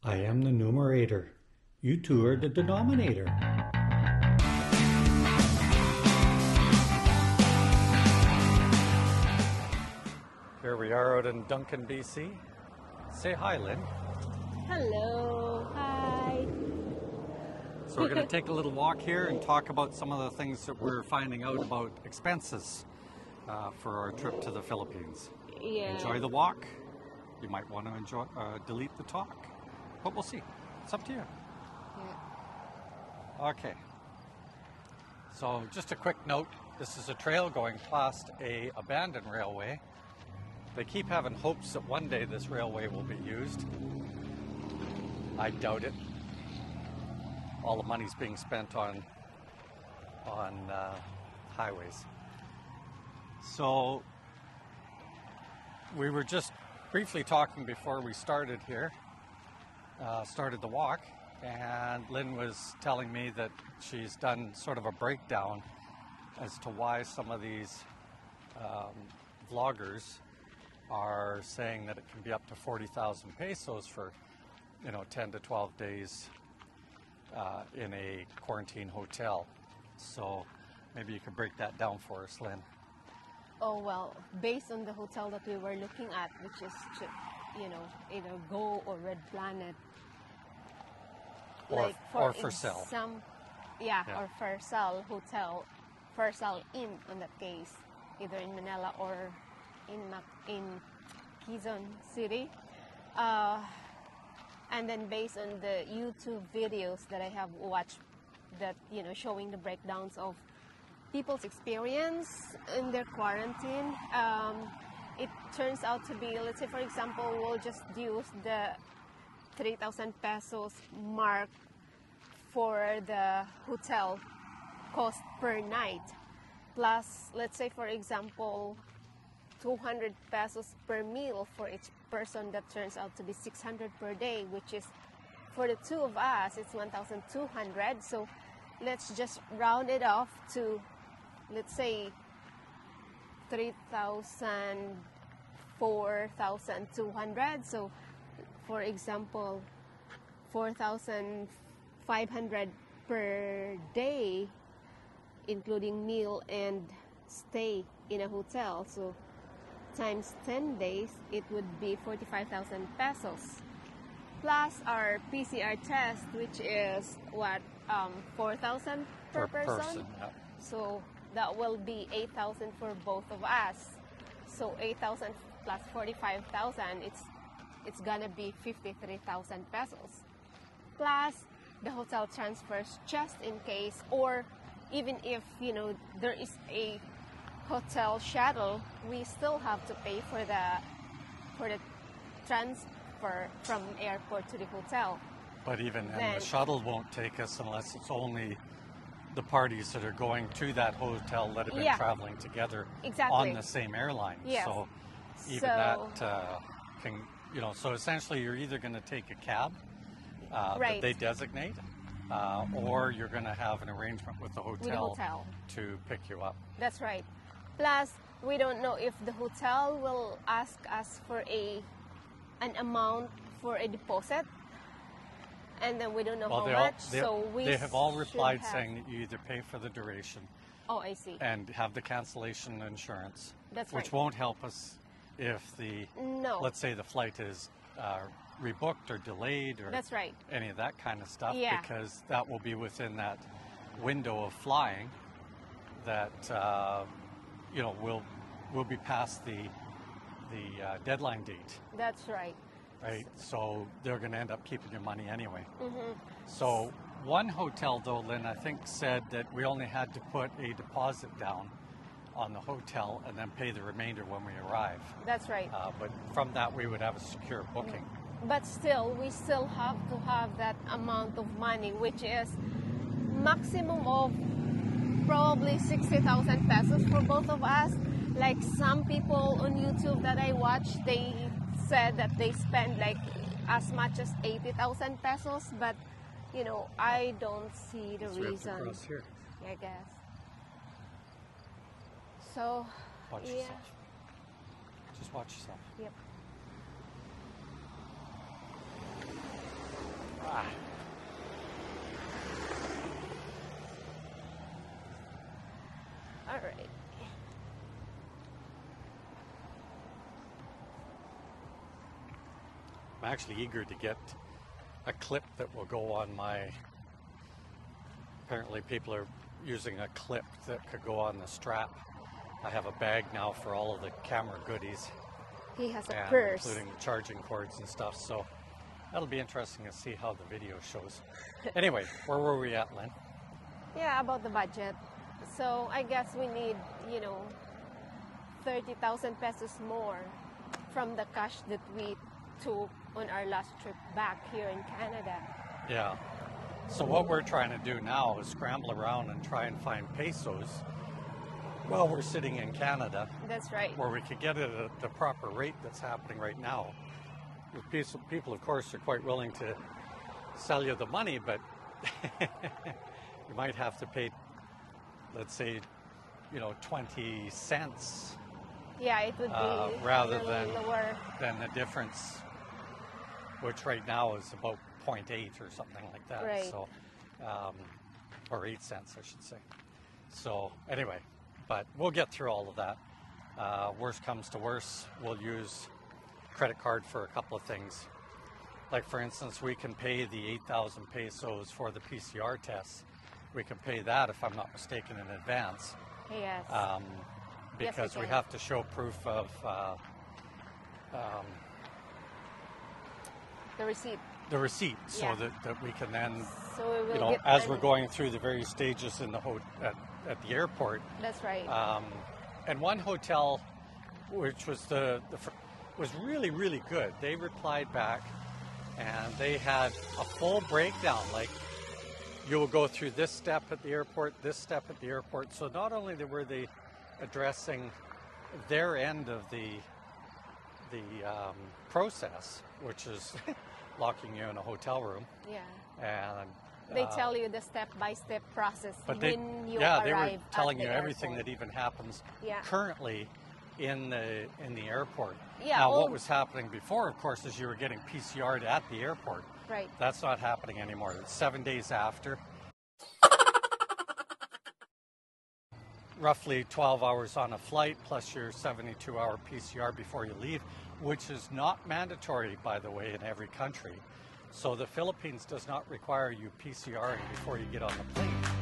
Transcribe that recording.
I am the numerator. You two are the denominator. Here we are out in Duncan, BC. Say hi, Lynn. Hello. Hi. So we're going to take a little walk here and talk about some of the things that we're finding out about expenses for our trip to the Philippines. Yeah. Enjoy the walk. You might want to enjoy delete the talk, but we'll see. It's up to you. Yeah. Okay. So just a quick note. This is a trail going past a abandoned railway. They keep having hopes that one day this railway will be used. I doubt it. All the money's being spent on highways. So we were just briefly talking before we started here, started the walk, and Lynn was telling me that she's done sort of a breakdown as to why some of these vloggers are saying that it can be up to 40,000 pesos for 10 to 12 days in a quarantine hotel. So maybe you could break that down for us, Lynn. Oh, well, based on the hotel that we were looking at, which is, either Go or Red Planet. Or for sale. Or for sale hotel, for sale in that case, either in Manila or in Quezon City. And then based on the YouTube videos that I have watched that, showing the breakdowns of people's experience in their quarantine, it turns out to be, let's say for example, we'll just use the 3,000 pesos mark for the hotel cost per night, plus let's say for example 200 pesos per meal for each person. That turns out to be 600 per day, which is, for the two of us, it's 1,200. So let's just round it off to, let's say 3,000, 4,200. So for example, 4,500 per day, including meal and stay in a hotel. So times 10 days, it would be 45,000 pesos. Plus our PCR test, which is 4,000 per person. Yeah. So that will be 8,000 for both of us. So 8,000 plus 45,000, it's gonna be 53,000 pesos. Plus the hotel transfers just in case, or even if there is a hotel shuttle, we still have to pay for the transfer from airport to the hotel. But and the shuttle won't take us unless it's only the parties that are going to that hotel that have been traveling together on the same airline. Yes. So even that can, so essentially you're either going to take a cab that they designate, or you're going to have an arrangement with the hotel to pick you up. That's right. Plus, we don't know if the hotel will ask us for an amount for a deposit, and then we don't know how much. They have all replied saying that you either pay for the duration. Oh, I see. And have the cancellation insurance. That's which won't help us if let's say the flight is rebooked or delayed or That's right. any of that kind of stuff, Yeah. because that will be within that window of flying that will be past the deadline date. That's right. Right, so they're going to end up keeping your money anyway. Mm-hmm. So one hotel, though, Lynn, I think said that we only had to put a deposit down on the hotel and then pay the remainder when we arrive. That's right. But from that, we would have a secure booking. But still, we still have to have that amount of money, which is maximum of probably 60,000 pesos for both of us. Like some people on YouTube that I watched, they said that they spend like as much as 80,000 pesos, but I don't see the reason. Across here. I guess. So, Watch yourself. Just watch yourself. Yep. actually eager to get a clip that will go on my, apparently people are using a clip that could go on the strap. I have a bag now for all of the camera goodies. He has a and purse. including charging cords and stuff, so that'll be interesting to see how the video shows. Anyway, where were we at, Lynn? Yeah, about the budget. So I guess we need, 30,000 pesos more from the cash that we took on our last trip back here in Canada. Yeah. So what we're trying to do now is scramble around and try and find pesos while we're sitting in Canada. That's right. Where we could get it at the proper rate that's happening right now. People, of course, are quite willing to sell you the money, but you might have to pay, let's say, 20 cents. Yeah, it would be rather a little than lower. the difference, which right now is about 0.8 or something like that. Right. So, or 8 cents, I should say. So anyway, but we'll get through all of that. Worst comes to worst, we'll use credit card for a couple of things. Like for instance, we can pay the 8,000 pesos for the PCR tests. We can pay that, if I'm not mistaken, in advance. Yes. Because Yes, we we can. have to show proof of The receipt. the receipt, so Yeah. that we can then, So we will get as money. we're going through the various stages in the at the airport. That's right. And one hotel, which was was really, really good. They replied back, and they had a full breakdown. Like, you will go through this step at the airport, this step at the airport. So not only were they addressing their end of the process, which is locking you in a hotel room, yeah. and They tell you the step-by-step process but when you they arrive were telling at you the everything airport. that even happens Yeah. currently in the airport. Yeah, Now, all- what was happening before, of course, is you were getting PCR'd at the airport. Right. That's not happening anymore. It's 7 days after. Roughly 12 hours on a flight, plus your 72-hour PCR before you leave, which is not mandatory, by the way, in every country. So the Philippines does not require you PCRing before you get on the plane.